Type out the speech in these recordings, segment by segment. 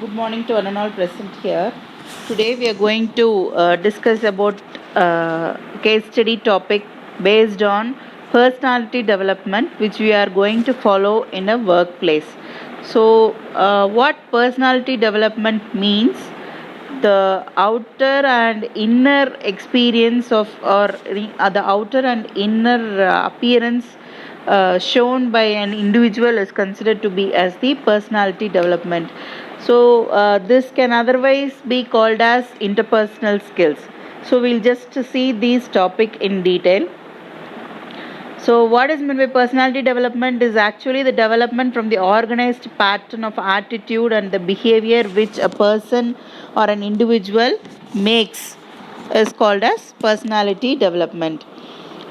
Good morning to one and all present here. Today we are going to discuss about case study topic based on personality development, which we are going to follow in a workplace. So, what personality development means? The outer and inner experience of, or the outer and inner appearance shown by an individual is considered to be as the personality development. So this can otherwise be called as interpersonal skills. So we'll just see these topic in detail. So what is meant by personality development is actually the development from the organized pattern of attitude and the behavior which a person or an individual makes is called as personality development.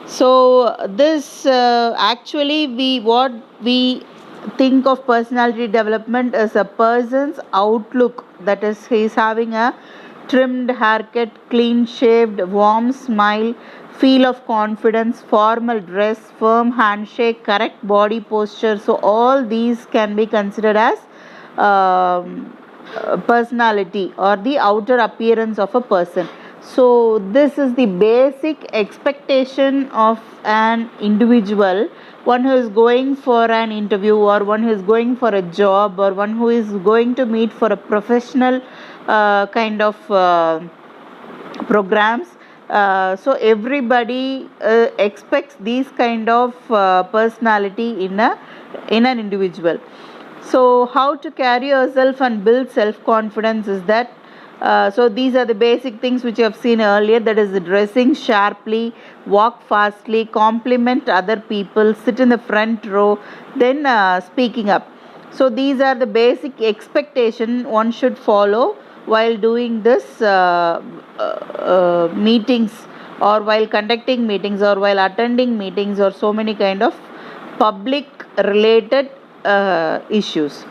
So this actually we think of personality development as a person's outlook, that is he is having a trimmed haircut, clean shaved, warm smile, feel of confidence, formal dress, firm handshake, correct body posture. So all these can be considered as personality or the outer appearance of a person. So this is the basic expectation of an individual, one who is going for an interview or one who is going for a job or one who is going to meet for a professional kind of programs. So everybody expects these kind of personality in an individual. So how to carry yourself and build self confidence is that so these are the basic things which you have seen earlier, that is dressing sharply, walk fastly, compliment other people, sit in the front row, then speaking up. So these are the basic expectation one should follow while doing this meetings, or while conducting meetings, or while attending meetings, or so many kind of public related issues.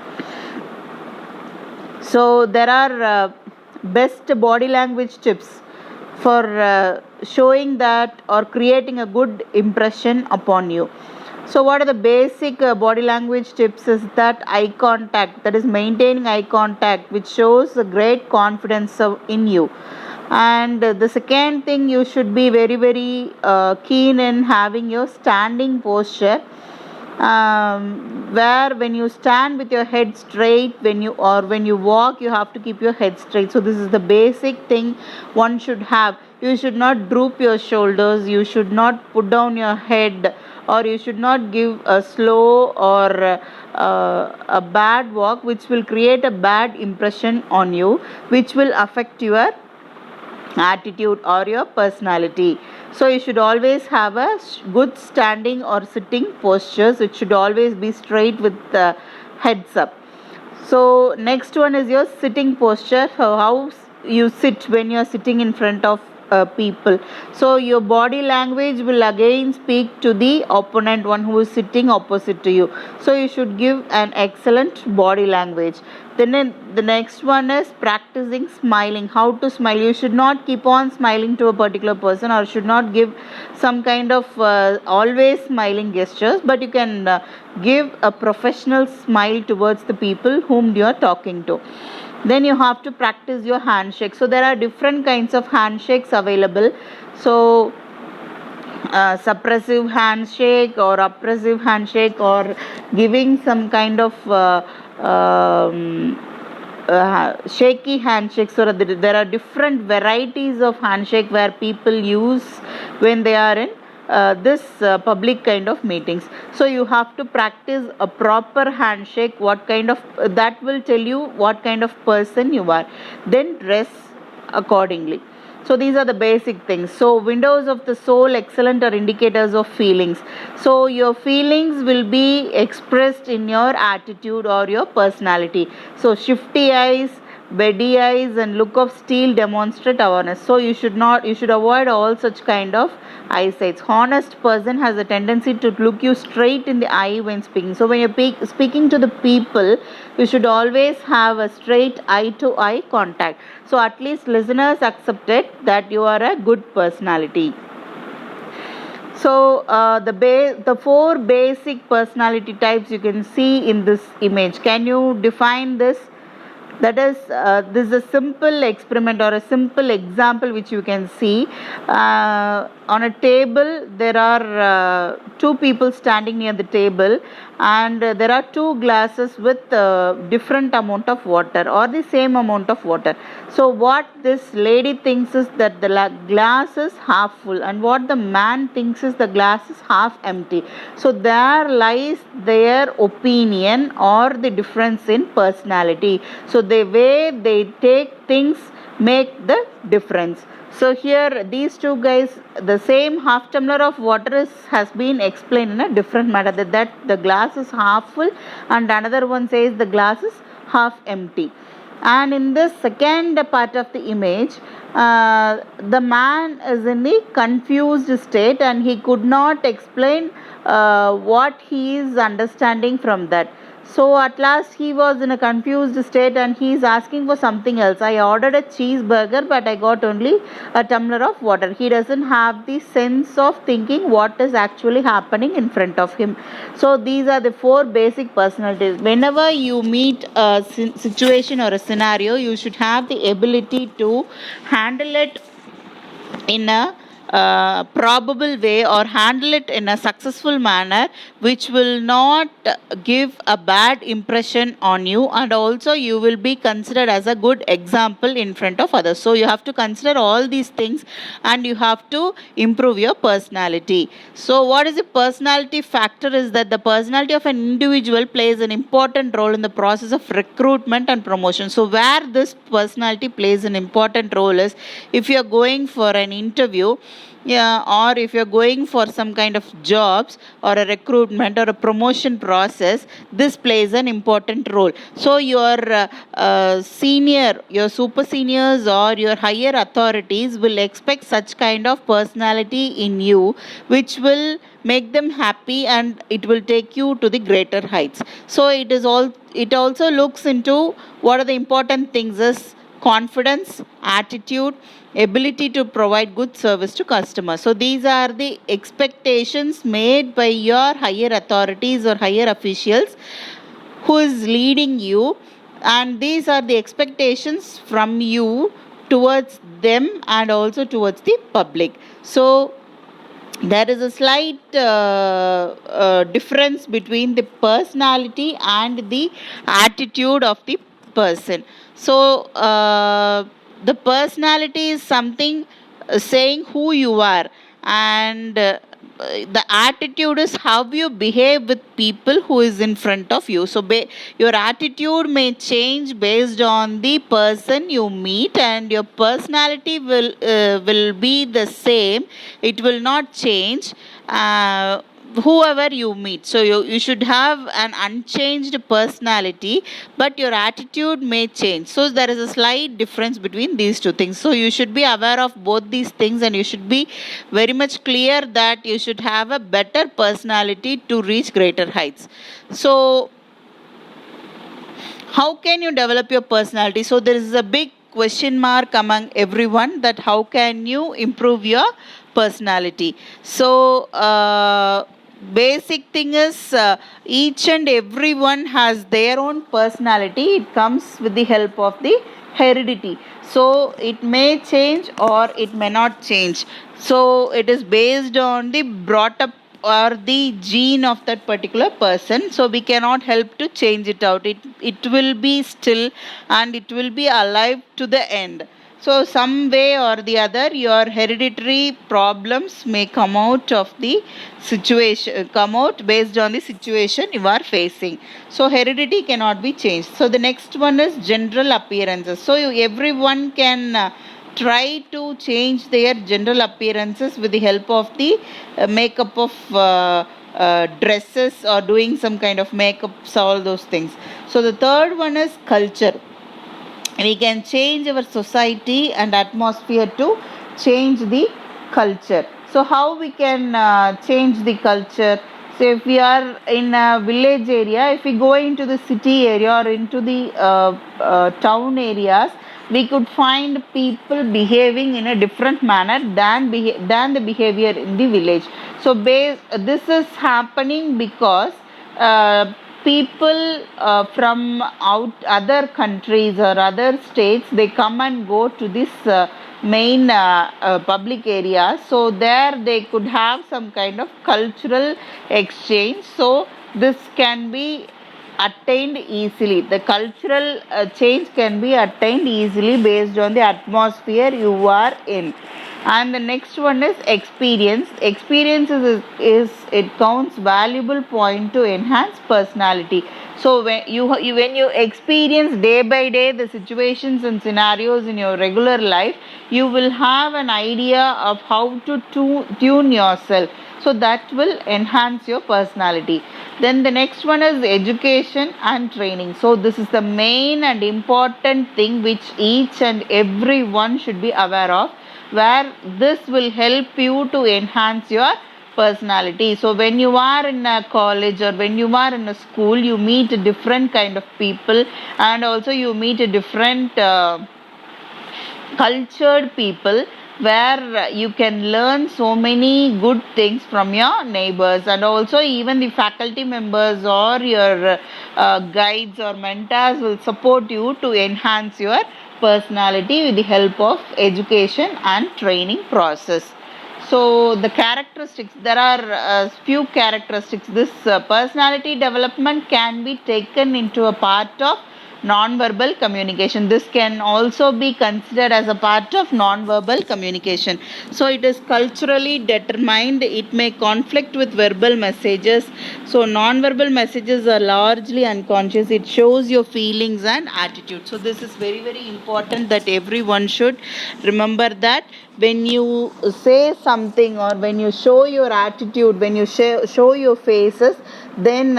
So there are best body language tips for showing that or creating a good impression upon you. So what are the basic body language tips is that eye contact, that is maintaining eye contact, which shows a great confidence in you. And the second thing, you should be very keen in having your standing posture, where when you stand with your head straight, when you walk, you have to keep your head straight. So this is the basic thing one should have. You should not droop your shoulders, you should not put down your head, or you should not give a slow or a bad walk, which will create a bad impression on you, which will affect your attitude or your personality. So you should always have a good standing or sitting postures. It should always be straight with the heads up. So next one is your sitting posture, how you sit when you are sitting in front of people. So your body language will again speak to the opponent, one who is sitting opposite to you. So you should give an excellent body language. Then the next one is practicing smiling. How to smile? You should not keep on smiling to a particular person, or should not give some kind of always smiling gestures, but you can give a professional smile towards the people whom you are talking to. Then you have to practice your handshake. So there are different kinds of handshakes available. So suppressive handshake or oppressive handshake, or giving some kind of shaky handshake. So there are different varieties of handshake where people use when they are in this public kind of meetings. So you have to practice a proper handshake, what kind of that will tell you what kind of person you are. Then dress accordingly. So these are the basic things. So windows of the soul, excellent, are indicators of feelings. So your feelings will be expressed in your attitude or your personality. So shifty eyes, beady eyes, and look of steel demonstrate awareness. So you should avoid all such kind of eyesight. Honest person has a tendency to look you straight in the eye when speaking. So when you're speaking to the people, you should always have a straight eye to eye contact. So at least listeners accept it that you are a good personality. So the four basic personality types you can see in this image. Can you define this? That is, this is a simple experiment or a simple example which you can see. On a table, there are two people standing near the table, and there are two glasses with different amount of water or the same amount of water. So what this lady thinks is that the glass is half full, and what the man thinks is the glass is half empty. So there lies their opinion or the difference in personality. So the way they take things make the difference. So here these two guys, the same half tumbler of water has been explained in a different manner, that the glass is half full, and another one says the glass is half empty. And in this second part of the image, the man is in the confused state and he could not explain what he is understanding from that. So at last he was in a confused state and he is asking for something else. I ordered a cheeseburger, but I got only a tumbler of water. He doesn't have the sense of thinking what is actually happening in front of him. So these are the four basic personalities. Whenever you meet a situation or a scenario, you should have the ability to handle it in a probable way or handle it in a successful manner, which will not give a bad impression on you, and also you will be considered as a good example in front of others. So you have to consider all these things and you have to improve your personality. So what is the personality factor is that the personality of an individual plays an important role in the process of recruitment and promotion. So where this personality plays an important role is if you are going for an interview, or if you're going for some kind of jobs or a recruitment or a promotion process, this plays an important role. So your senior, your super seniors or your higher authorities will expect such kind of personality in you, which will make them happy and it will take you to the greater heights. So it also looks into what are the important things is confidence, attitude, ability to provide good service to customers. So these are the expectations made by your higher authorities or higher officials who is leading you, and these are the expectations from you towards them and also towards the public. So there is a slight difference between the personality and the attitude of the person. So the personality is something saying who you are, and the attitude is how you behave with people who is in front of you. So your attitude may change based on the person you meet, and your personality will be the same. It will not change whoever you meet. So you should have an unchanged personality, but your attitude may change. So there is a slight difference between these two things. So you should be aware of both these things, and you should be very much clear that you should have a better personality to reach greater heights. So how can you develop your personality? So there is a big question mark among everyone that how can you improve your personality. So basic thing is each and everyone has their own personality. It comes with the help of the heredity. So it may change or it may not change. So it is based on the brought up or the gene of that particular person. So we cannot help to change it out. It will be still and it will be alive to the end. So some way or the other, your hereditary problems may come out of the situation, come out based on the situation you are facing. So heredity cannot be changed. So the next one is general appearances. So everyone can try to change their general appearances with the help of the makeup of dresses or doing some kind of makeups, all those things. So the third one is culture. We can change our society and atmosphere to change the culture. So how we can change the culture? So if we are in a village area, if we go into the city area or into the town areas, we could find people behaving in a different manner than the behavior in the village. So this is happening because people from other countries or other states, they come and go to this main public area. So there they could have some kind of cultural exchange. So this can be attained easily. The cultural change can be attained easily based on the atmosphere you are in. And the next one is experience. Experience is it counts valuable point to enhance personality. So when you experience day by day the situations and scenarios in your regular life, you will have an idea of how to tune yourself. So that will enhance your personality. Then the next one is education and training. So this is the main and important thing which each and every one should be aware of, where this will help you to enhance your personality. So when you are in a college or when you are in a school, you meet a different kind of people, and also you meet a different cultured people, where you can learn so many good things from your neighbors, and also even the faculty members or your guides or mentors will support you to enhance your personality with the help of education and training process. So the characteristics, there are few characteristics. This personality development can be taken into a part of non-verbal communication. This can also be considered as a part of non-verbal communication. So it is culturally determined. It may conflict with verbal messages. So non-verbal messages are largely unconscious. It shows your feelings and attitude. So this is very, very important that everyone should remember that when you say something or when you show your attitude, when you show your faces, then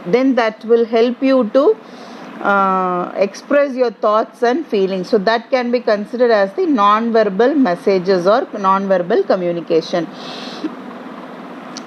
then that will help you to express your thoughts and feelings. So that can be considered as the non-verbal messages or non-verbal communication.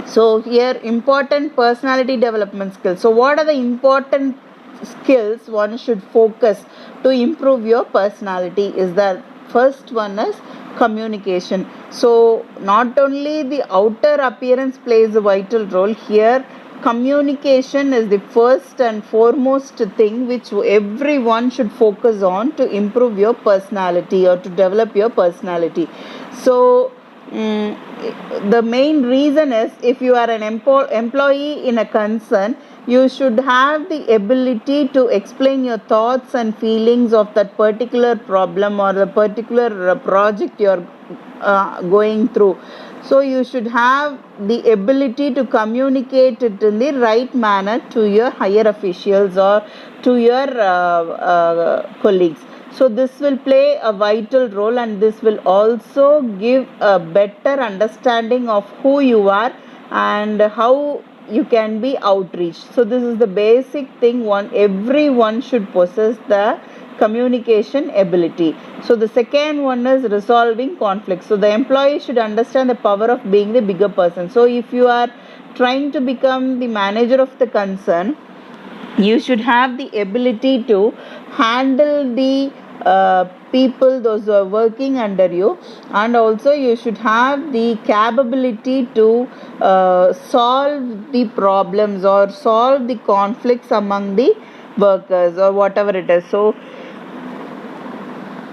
So here, important personality development skills. So what are the important skills one should focus to improve your personality? Is that first one is communication. So not only the outer appearance plays a vital role here, communication is the first and foremost thing which everyone should focus on to improve your personality or to develop your personality. So the main reason is, if you are an employee in a concern, you should have the ability to explain your thoughts and feelings of that particular problem or the particular project you are going through. So you should have the ability to communicate it in the right manner to your higher officials or to your colleagues. So this will play a vital role, and this will also give a better understanding of who you are and how you can be outreached. So this is the basic thing everyone should possess, the communication ability. So the second one is resolving conflicts. So the employee should understand the power of being the bigger person. So if you are trying to become the manager of the concern, you should have the ability to handle the people, those who are working under you, and also you should have the capability to solve the problems or solve the conflicts among the workers or whatever it is. So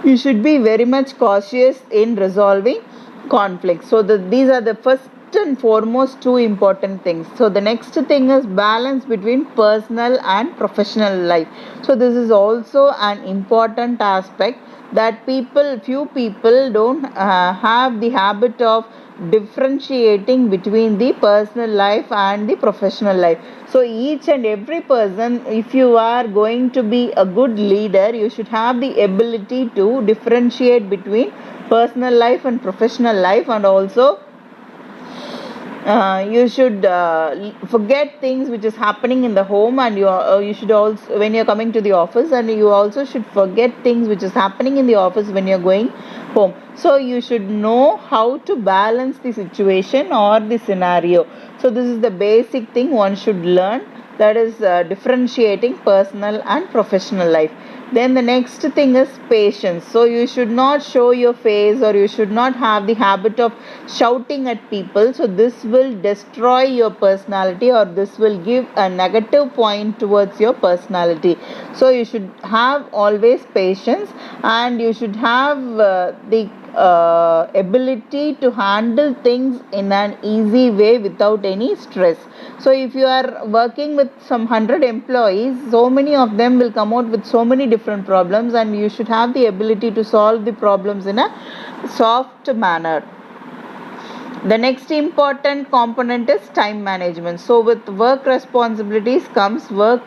you should be very much cautious in resolving conflicts. So these are the first and foremost two important things. So the next thing is balance between personal and professional life. So this is also an important aspect that few people don't have the habit of differentiating between the personal life and the professional life. So each and every person, if you are going to be a good leader, you should have the ability to differentiate between personal life and professional life, and also you should forget things which is happening in the home, and you should also, when you're coming to the office, and you also should forget things which is happening in the office when you're going home. So you should know how to balance the situation or the scenario. So this is the basic thing one should learn that is differentiating personal and professional life. Then the next thing is patience. So you should not show your face, or you should not have the habit of shouting at people. So this will destroy your personality, or this will give a negative point towards your personality. So you should have always patience, and you should have the ability to handle things in an easy way without any stress. So if you are working with some 100 employees, so many of them will come out with so many different problems, and you should have the ability to solve the problems in a soft manner. The next important component is time management. So with work responsibilities comes work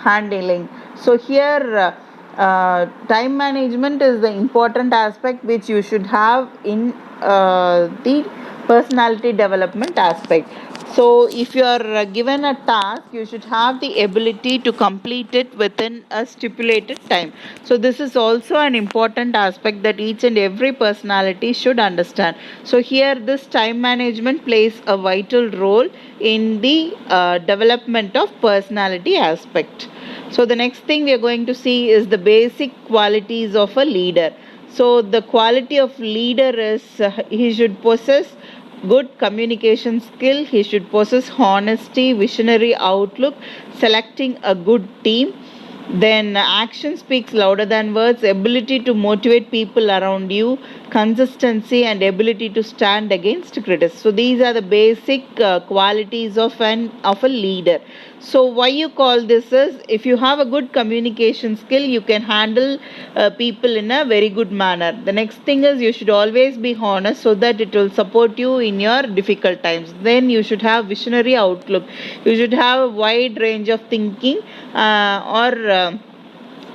handling. So here time management is the important aspect which you should have in the personality development aspect. So if you are given a task, you should have the ability to complete it within a stipulated time. So this is also an important aspect that each and every personality should understand. So here this time management plays a vital role in the development of personality aspect. So the next thing we are going to see is the basic qualities of a leader. So the quality of leader is he should possess good communication skill, he should possess honesty, visionary outlook, selecting a good team. Then action speaks louder than words, ability to motivate people around you, consistency, and ability to stand against critics. So these are the basic qualities of a leader. So why you call this is, if you have a good communication skill, you can handle people in a very good manner. The next thing is you should always be honest, so that it will support you in your difficult times. Then you should have visionary outlook. You should have a wide range of thinking or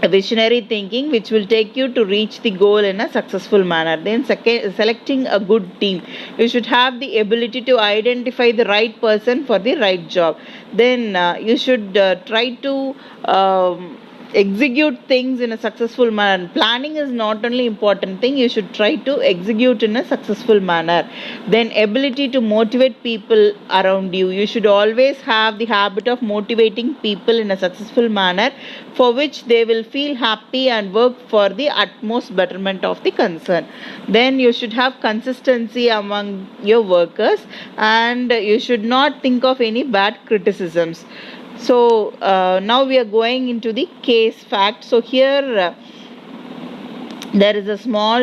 a visionary thinking which will take you to reach the goal in a successful manner. Then selecting a good team. You should have the ability to identify the right person for the right job. Then you should try to execute things in a successful manner. Planning is not only important thing, you should try to execute in a successful manner. Then ability to motivate people around you. You should always have the habit of motivating people in a successful manner, for which they will feel happy and work for the utmost betterment of the concern. Then you should have consistency among your workers, and you should not think of any bad criticisms. So now we are going into the case fact. So here there is a small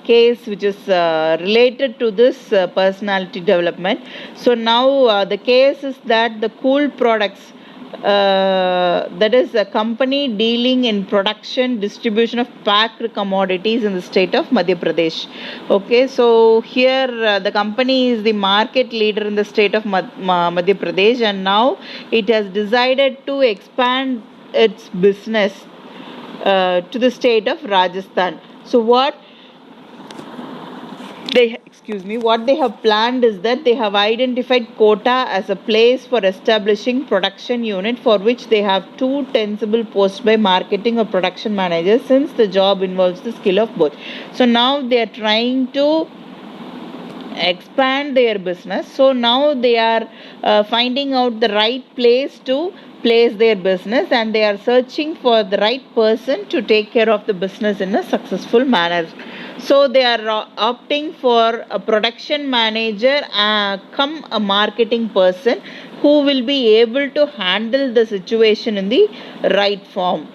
case which is related to this personality development. So now the case is that the Cool Products, that is a company dealing in production distribution of packed commodities in the state of Madhya Pradesh. Okay, so here the company is the market leader in the state of Madhya Pradesh, and now it has decided to expand its business to the state of Rajasthan. So what they have planned is that they have identified Kota as a place for establishing production unit, for which they have two tensible posts by marketing or production managers, since the job involves the skill of both. So now they are trying to expand their business. So now they are finding out the right place to place their business, and they are searching for the right person to take care of the business in a successful manner. So they are opting for a production manager come a marketing person who will be able to handle the situation in the right form.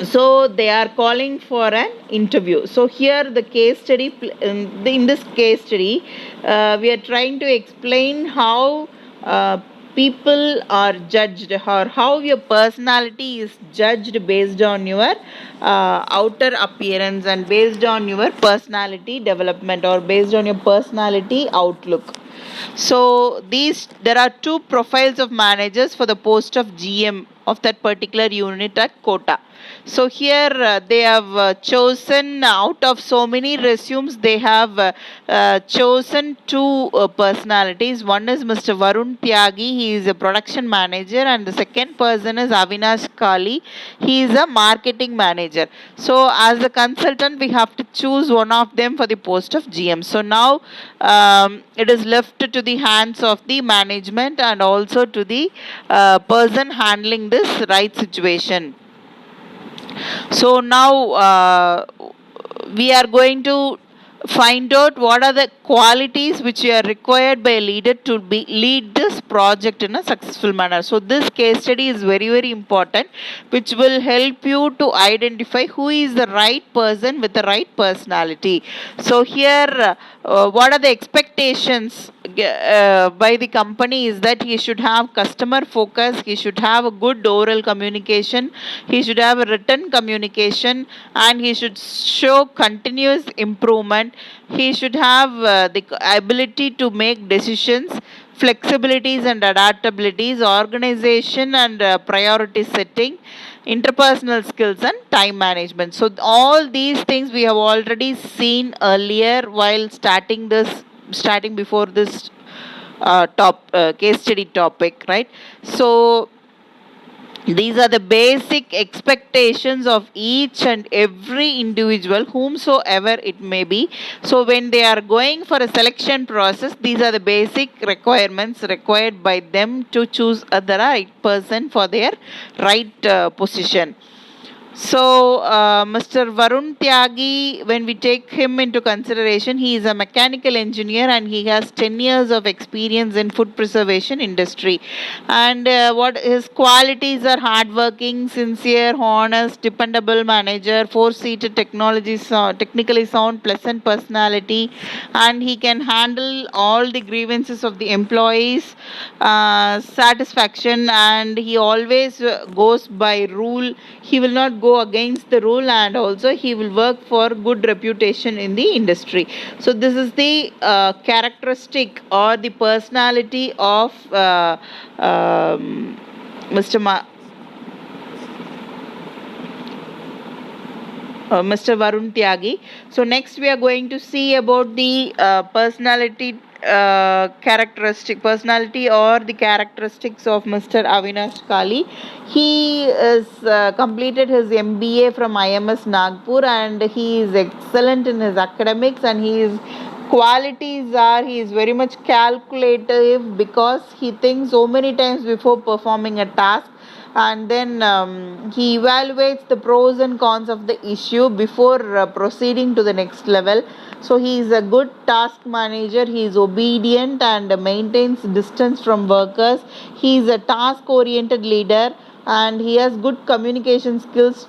So they are calling for an interview. So here the case study, in this case study we are trying to explain how people are judged, or how your personality is judged based on your outer appearance, and based on your personality development, or based on your personality outlook. So there are two profiles of managers for the post of GM of that particular unit at Kota. So here they have chosen, out of so many resumes, they have chosen two personalities. One is Mr. Varun Tyagi, he is a production manager, and the second person is Avinash Kali, he is a marketing manager. So as a consultant, we have to choose one of them for the post of GM. So now it is left left to the hands of the management and also to the person handling this right situation. So now we are going to find out what are the qualities which are required by a leader to lead this project in a successful manner. So this case study is very important, which will help you to identify who is the right person with the right personality. So here what are the expectations by the company is that he should have customer focus, he should have a good oral communication, he should have a written communication, and he should show continuous improvement. He should have the ability to make decisions, flexibilities and adaptabilities, organization and priority setting, interpersonal skills and time management. So all these things we have already seen earlier while starting before this case study topic, right? So these are the basic expectations of each and every individual, whomsoever it may be. So when they are going for a selection process, these are the basic requirements required by them to choose the right person for their right position. So, Mr. Varun Tyagi, when we take him into consideration, he is a mechanical engineer and he has 10 years of experience in food preservation industry. And what his qualities are: hardworking, sincere, honest, dependable manager, four-seated technically sound, pleasant personality, and he can handle all the grievances of the employees' satisfaction. And he always goes by rule. He will not go against the rule, and also he will work for good reputation in the industry. So this is the characteristic or the personality of Mr. Varun Tyagi. So next we are going to see about the personality or the characteristics of Mr. Avinash Kali. He is completed his MBA from IMS Nagpur, and he is excellent in his academics, and his qualities are he is very much calculative because he thinks so many times before performing a task, and then he evaluates the pros and cons of the issue before proceeding to the next level. So he is a good task manager, he is obedient and maintains distance from workers. He is a task oriented leader and he has good communication skills,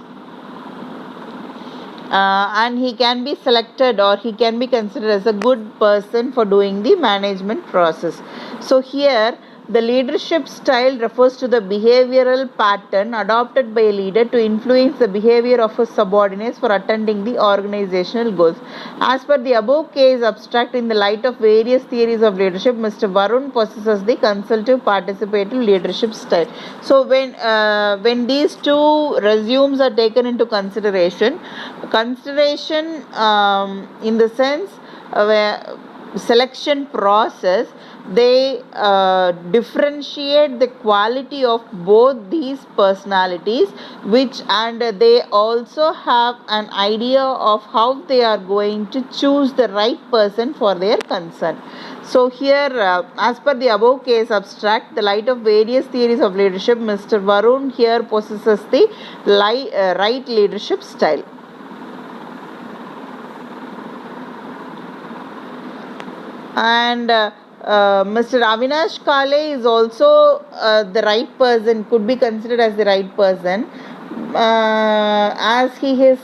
and he can be selected or he can be considered as a good person for doing the management process. So here the leadership style refers to the behavioral pattern adopted by a leader to influence the behavior of his subordinates for attaining the organizational goals. As per the above case abstract, in the light of various theories of leadership, Mr. Varun possesses the consultative participative leadership style. So when these two resumes are taken into consideration in the sense where selection process, they differentiate the quality of both these personalities, and they also have an idea of how they are going to choose the right person for their concern. So here, as per the above case abstract, the light of various theories of leadership, Mr. Varun here possesses the right leadership style. And Mr. Avinash Kale is also the right person, could be considered as the right person, as he has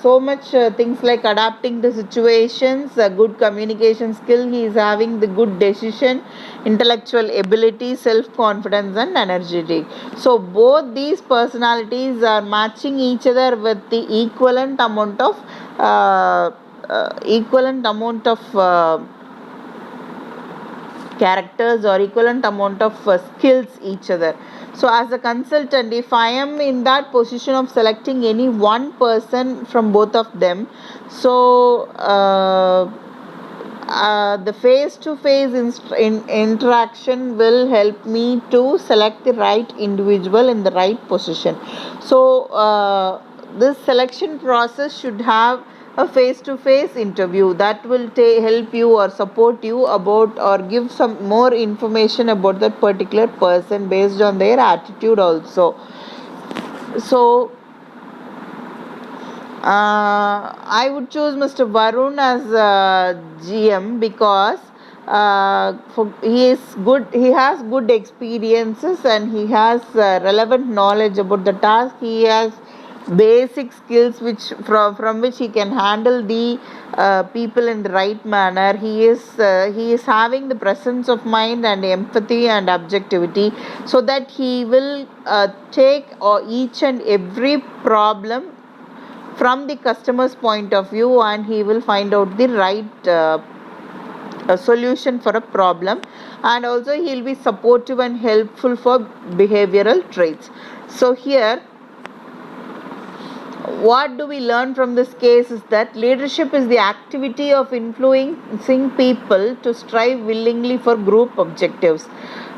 so much things like adapting the situations, good communication skill, he is having the good decision, intellectual ability, self-confidence and energetic. So both these personalities are matching each other with the equivalent amount of characters or equivalent amount of skills each other. So as a consultant, if I am in that position of selecting any one person from both of them, so the face-to-face interaction will help me to select the right individual in the right position. So this selection process should have a face-to-face interview that will help you or support you about or give some more information about that particular person based on their attitude also. So I would choose Mr. Varun as GM because he is good. He has good experiences and he has relevant knowledge about the task. He has basic skills which from which he can handle the people in the right manner. He is having the presence of mind and empathy and objectivity, so that he will take each and every problem from the customer's point of view, and he will find out the right solution for a problem, and also he will be supportive and helpful for behavioral traits. So here, what do we learn from this case is that leadership is the activity of influencing people to strive willingly for group objectives.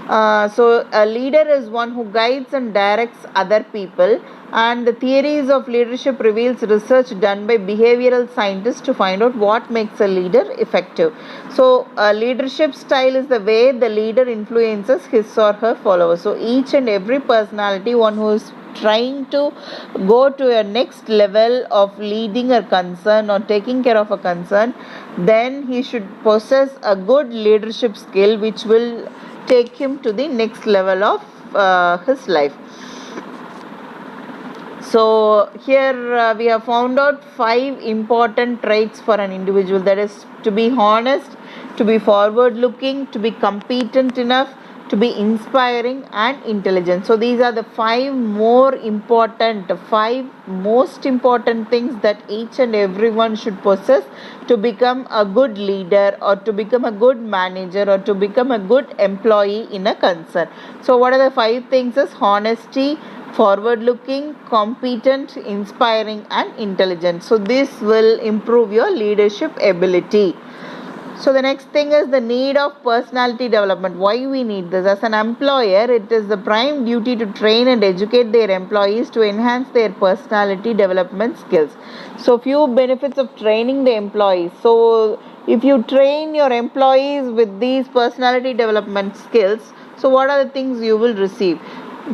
So a leader is one who guides and directs other people, and the theories of leadership reveals research done by behavioral scientists to find out what makes a leader effective. So a leadership style is the way the leader influences his or her followers. So each and every personality, one who is trying to go to a next level of leading a concern or taking care of a concern, then he should possess a good leadership skill which will take him to the next level of his life. So here we have found out 5 important traits for an individual, that is to be honest, to be forward looking, to be competent enough, to be inspiring and intelligent. So these are the 5 most important things that each and everyone should possess to become a good leader or to become a good manager or to become a good employee in a concern. So what are the 5 things? Is honesty, forward looking, competent, inspiring and intelligent. So this will improve your leadership ability. So the next thing is the need of personality development. Why we need this? As an employer, it is the prime duty to train and educate their employees to enhance their personality development skills. So few benefits of training the employees. So if you train your employees with these personality development skills, so what are the things you will receive?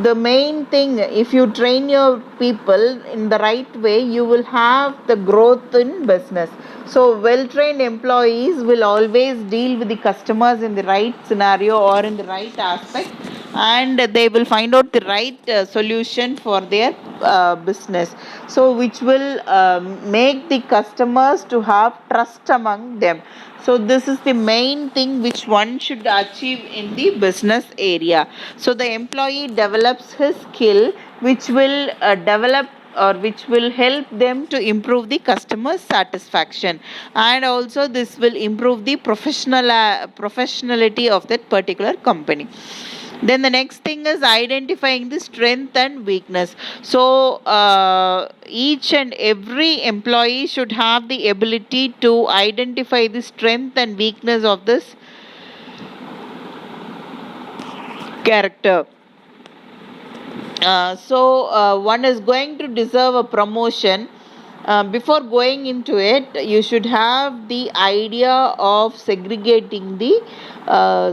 The main thing, if you train your people in the right way, you will have the growth in business. So well-trained employees will always deal with the customers in the right scenario or in the right aspect, and they will find out the right solution for their business, so which will make the customers to have trust among them. So this is the main thing which one should achieve in the business area. So the employee develops his skill which will develop or which will help them to improve the customer satisfaction, and also this will improve the professionality of that particular company. Then the next thing is identifying the strength and weakness. So each and every employee should have the ability to identify the strength and weakness of this character. So one is going to deserve a promotion. Before going into it, you should have the idea of segregating the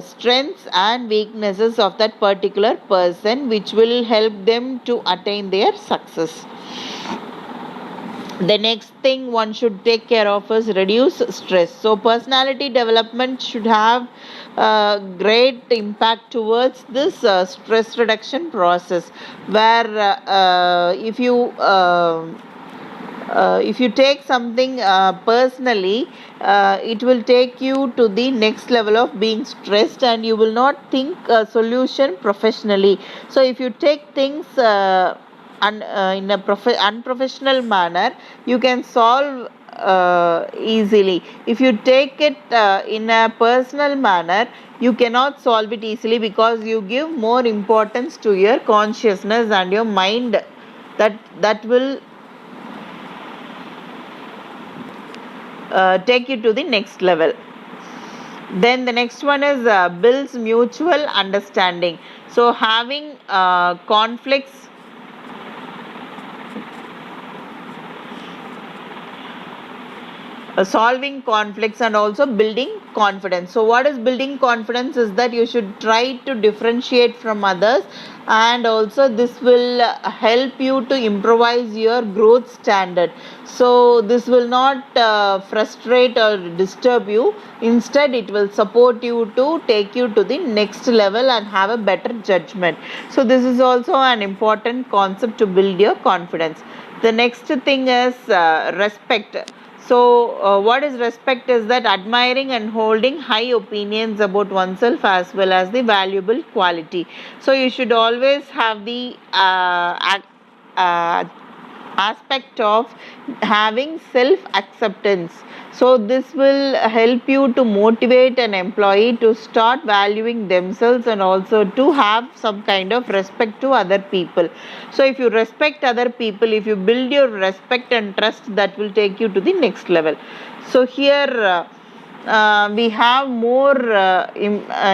strengths and weaknesses of that particular person, which will help them to attain their success. The next thing one should take care of is reduce stress. So personality development should have great impact towards this stress reduction process, where if you take something personally, it will take you to the next level of being stressed, and you will not think a solution professionally. So if you take things in a unprofessional manner, you can solve easily. If you take it in a personal manner, you cannot solve it easily, because you give more importance to your consciousness and your mind. That will take you to the next level. Then the next one is builds mutual understanding. So having conflicts solving conflicts, and also building confidence. So what is building confidence is that you should try to differentiate from others, and also this will help you to improvise your growth standard. So this will not frustrate or disturb you. Instead, it will support you to take you to the next level and have a better judgment. So this is also an important concept to build your confidence. The next thing is respect. So, what is respect is that admiring and holding high opinions about oneself as well as the valuable quality. So, you should always have the aspect of having self acceptance. So this will help you to motivate an employee to start valuing themselves and also to have some kind of respect to other people. So if you respect other people, if you build your respect and trust, that will take you to the next level. So here we have more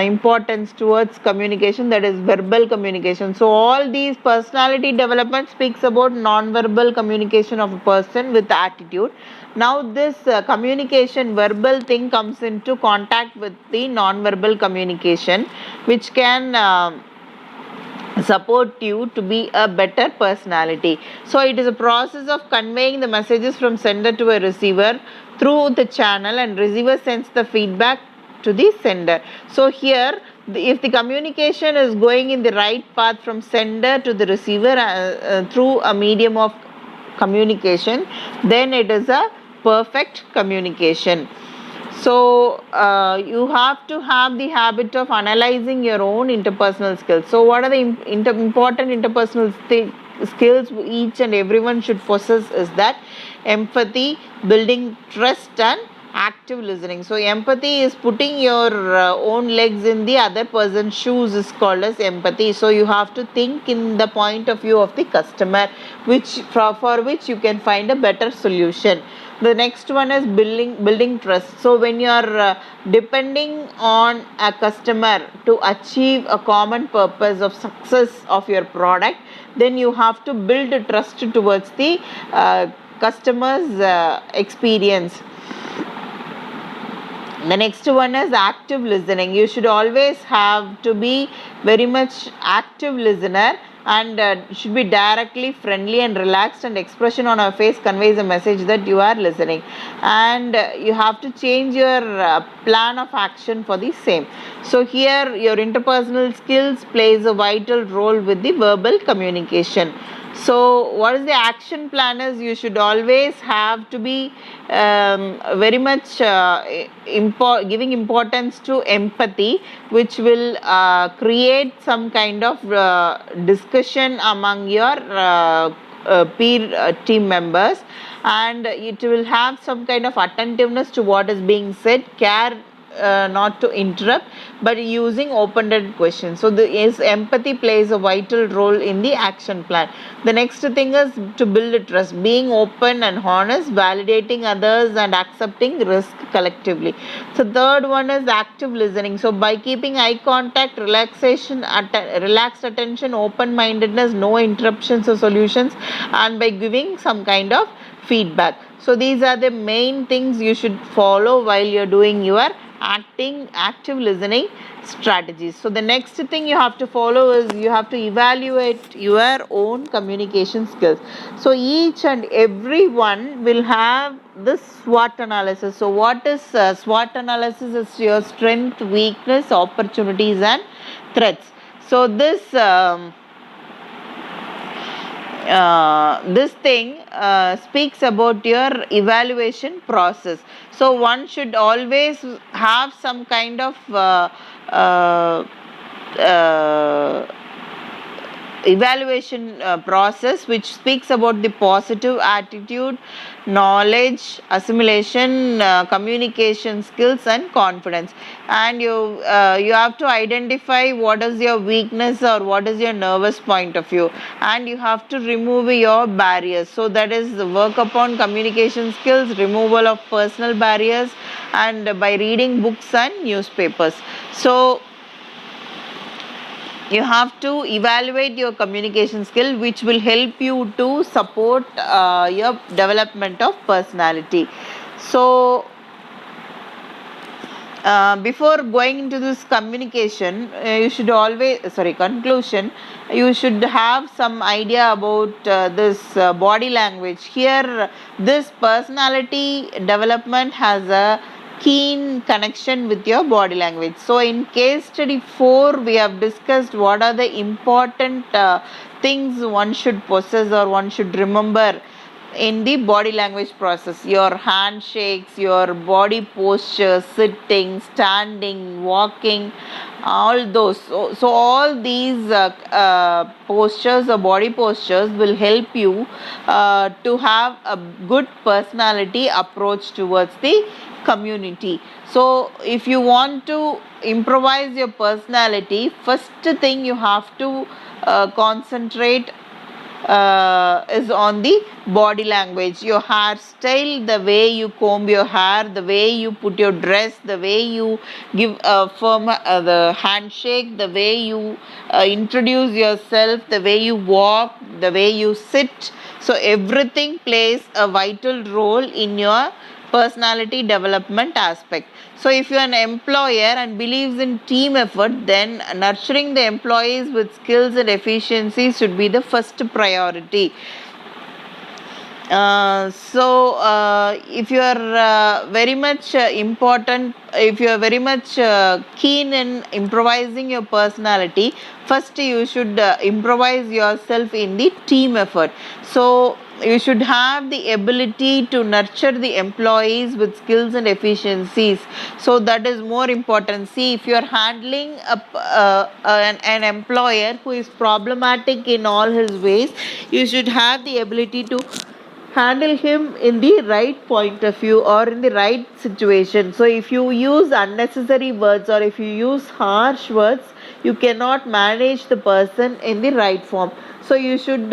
importance towards communication, that is verbal communication. So all these personality development speaks about non-verbal communication of a person with attitude. Now this communication verbal thing comes into contact with the non-verbal communication, which can support you to be a better personality. So it is a process of conveying the messages from sender to a receiver through the channel, and receiver sends the feedback to the sender. So here, if the communication is going in the right path from sender to the receiver through a medium of communication, then it is a perfect communication. So you have to have the habit of analyzing your own interpersonal skills. So what are the important interpersonal skills each and everyone should possess is that empathy, building trust, and active listening. So empathy is putting your own legs in the other person's shoes is called as empathy. So you have to think in the point of view of the customer, which for which you can find a better solution. The next one is building trust. So when you are depending on a customer to achieve a common purpose of success of your product, then you have to build a trust towards the customer's experience. The next one is active listening. You should always have to be very much active listener, and should be directly friendly and relaxed, and expression on our face conveys a message that you are listening, and you have to change your plan of action for the same. So here your interpersonal skills plays a vital role with the verbal communication. So what is the action plan is, you should always have to be very much giving importance to empathy, which will create some kind of discussion among your peer team members, and it will have some kind of attentiveness to what is being said, care not to interrupt, but using open-ended questions. So empathy plays a vital role in the action plan. The next thing is to build a trust, being open and honest, validating others, and accepting risk collectively. So third one is active listening. So by keeping eye contact, relaxed attention, open-mindedness, no interruptions or solutions, and by giving some kind of feedback. So these are the main things you should follow while you're doing your active listening strategies. So the next thing you have to follow is you have to evaluate your own communication skills. So each and every one will have the SWOT analysis. So what is SWOT analysis? Is your strength, weakness, opportunities, and threats. So this thing speaks about your evaluation process. So one should always have some kind of evaluation process which speaks about the positive attitude, knowledge, assimilation, communication skills, and confidence. And you have to identify what is your weakness or what is your nervous point of view, and you have to remove your barriers. So that is the work upon communication skills, removal of personal barriers, and by reading books and newspapers. So you have to evaluate your communication skill, which will help you to support your development of personality. So before going into this communication, you should always conclusion, you should have some idea about this body language. Here this personality development has a keen connection with your body language. So in case study 4 we have discussed what are the important things one should possess or one should remember in the body language process: your handshakes, your body posture, sitting, standing, walking, all those. So all these postures or body postures will help you to have a good personality approach towards the community. So if you want to improvise your personality, first thing you have to concentrate is on the body language. Your hairstyle, the way you comb your hair, the way you put your dress, the way you give a firm the handshake, the way you introduce yourself, the way you walk, the way you sit. So everything plays a vital role in your personality development aspect. So if you are an employer and believes in team effort, then nurturing the employees with skills and efficiency should be the first priority. If you are very much important, if you are very much keen in improvising your personality, first you should improvise yourself in the team effort. So you should have the ability to nurture the employees with skills and efficiencies. So that is more important. See, if you are handling an employer who is problematic in all his ways, you should have the ability to handle him in the right point of view or in the right situation. So if you use unnecessary words or if you use harsh words, you cannot manage the person in the right form. So you should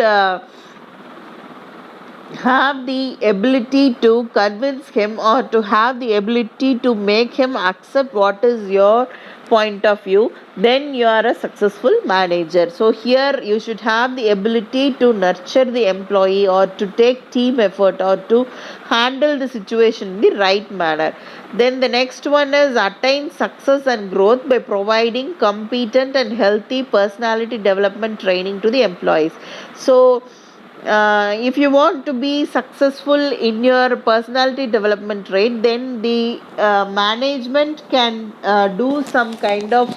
have the ability to convince him or to have the ability to make him accept what is your point of view, then you are a successful manager. So here you should have the ability to nurture the employee or to take team effort or to handle the situation in the right manner. Then the next one is attain success and growth by providing competent and healthy personality development training to the employees. So if you want to be successful in your personality development trait, then the management can do some kind of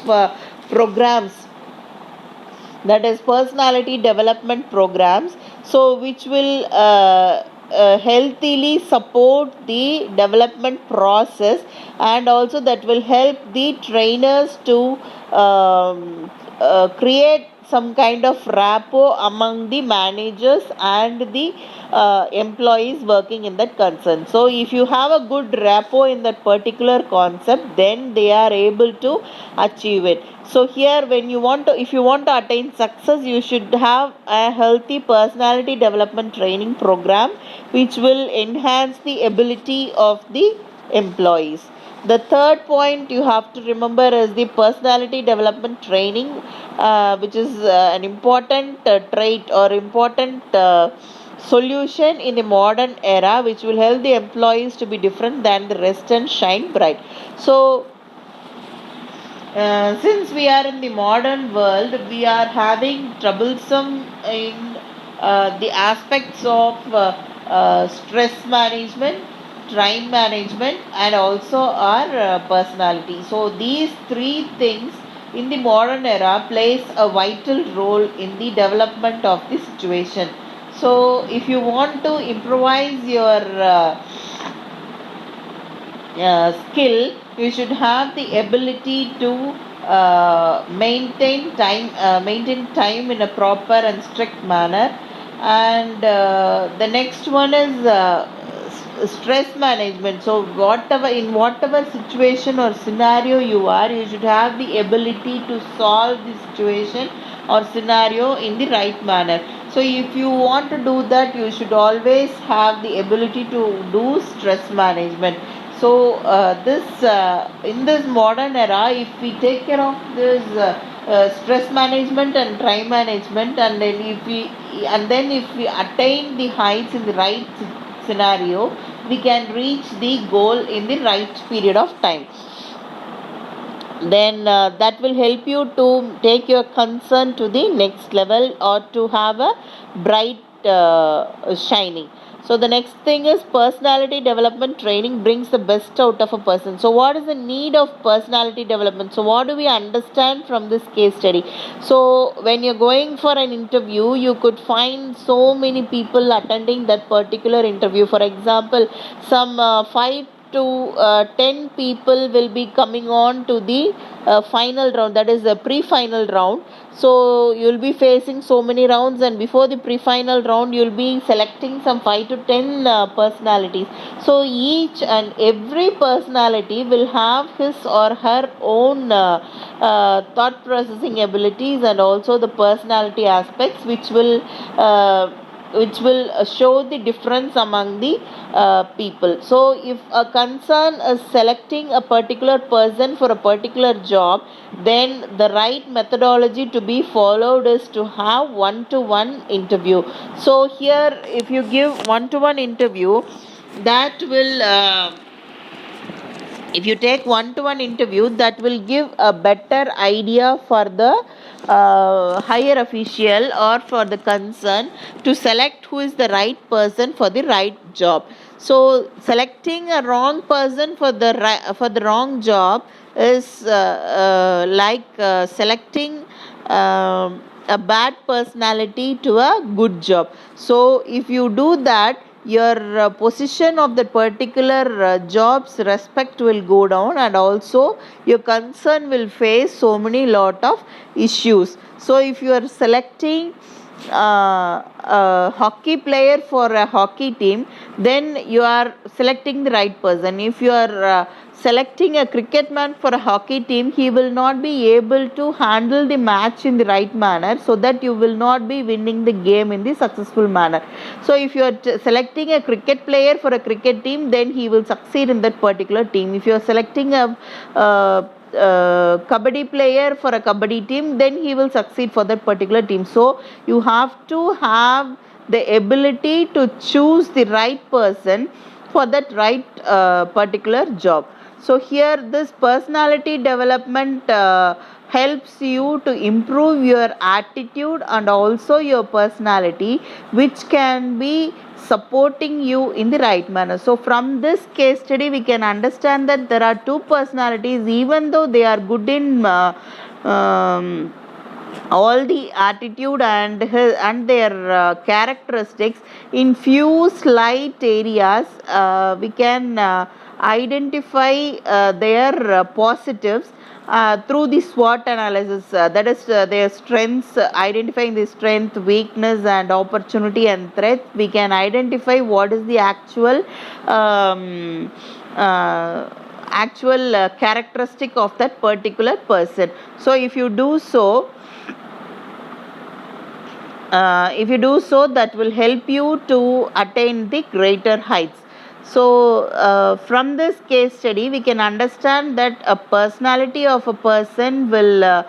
programs, that is personality development programs, so which will healthily support the development process, and also that will help the trainers to create some kind of rapport among the managers and the employees working in that concern. So if you have a good rapport in that particular concept, then they are able to achieve it. So here if you want to attain success, you should have a healthy personality development training program which will enhance the ability of the employees. The third point you have to remember is the personality development training, which is an important trait or important solution in the modern era, which will help the employees to be different than the rest and shine bright. So since we are in the modern world, we are having troublesome in the aspects of stress management, time management, and also our personality. So these three things in the modern era plays a vital role in the development of the situation. So if you want to improvise your skill, you should have the ability to maintain time in a proper and strict manner. And the next one is stress management. So whatever situation or scenario you are, you should have the ability to solve the situation or scenario in the right manner. So if you want to do that, you should always have the ability to do stress management. So in this modern era, if we take care of this stress management and time management, and then if we attain the heights in the right scenario, we can reach the goal in the right period of time. Then that will help you to take your concern to the next level, or to have a bright shining. So the next thing is personality development training brings the best out of a person. So what is the need of personality development? So what do we understand from this case study? So when you're going for an interview, you could find so many people attending that particular interview. For example, some 5 to 10 people will be coming on to the final round, that is the pre-final round. So you will be facing so many rounds, and before the pre-final round you will be selecting some 5 to 10 personalities. So each and every personality will have his or her own thought processing abilities, and also the personality aspects which will show the difference among the people. So if a concern is selecting a particular person for a particular job, then the right methodology to be followed is to have one-to-one interview. So here, if you give one-to-one interview, that will if you take one-to-one interview, that will give a better idea for the higher official or for the concern to select who is the right person for the right job. So selecting a wrong person for the wrong job is like selecting a bad personality to a good job. So if you do that, your position of that particular job's respect will go down, and also your concern will face so many lot of issues. So if you are selecting a hockey player for a hockey team, then you are selecting the right person. If you are selecting a cricket man for a hockey team, he will not be able to handle the match in the right manner, so that you will not be winning the game in the successful manner. So if you are selecting a cricket player for a cricket team, then he will succeed in that particular team. If you are selecting a kabaddi player for a kabaddi team, then he will succeed for that particular team. So you have to have the ability to choose the right person for that right particular job. So here this personality development helps you to improve your attitude and also your personality, which can be supporting you in the right manner. So from this case study, we can understand that there are two personalities, even though they are good in all the attitude and their characteristics, in few slight areas we can identify their positives through the SWOT analysis, that is their strengths, identifying the strength, weakness and opportunity and threat. We can identify what is the actual characteristic of that particular person. So if you do so, that will help you to attain the greater heights. So from this case study, we can understand that a personality of a person will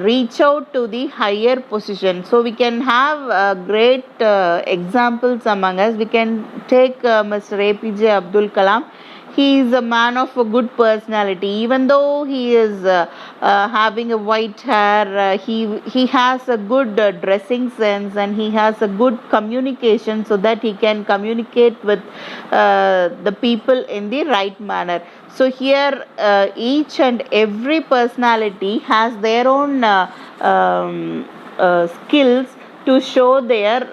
reach out to the higher position. So we can have great examples among us. We can take Mr. APJ Abdul Kalam. He is a man of a good personality. Even though he is having a white hair, he has a good dressing sense, and he has a good communication, so that he can communicate with the people in the right manner. So here each and every personality has their own skills to show their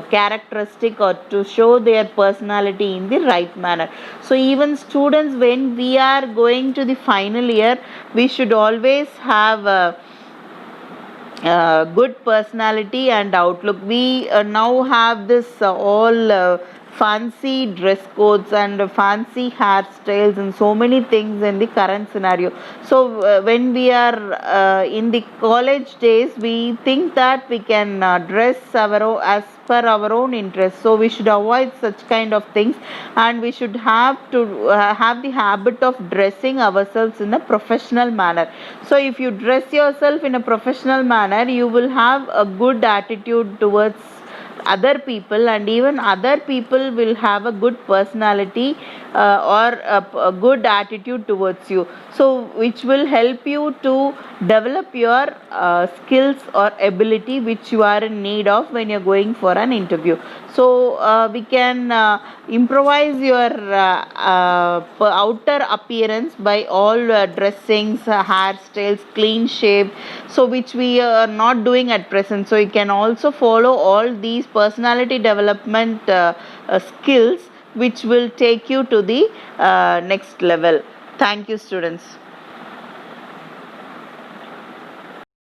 characteristic, or to show their personality in the right manner. So even students, when we are going to the final year, we should always have a good personality and outlook. We now have this all fancy dress codes and fancy hairstyles and so many things in the current scenario. So when we are in the college days, we think that we can dress as per our own interest. So we should avoid such kind of things, and we should have to have the habit of dressing ourselves in a professional manner. So if you dress yourself in a professional manner, you will have a good attitude towards other people, and even other people will have a good personality or a good attitude towards you, so which will help you to develop your skills or ability which you are in need of when you're going for an interview. So we can improvise your outer appearance by all dressings, hairstyles, clean shape, so which we are not doing at present. So you can also follow all these personality development skills which will take you to the next level. Thank you, students.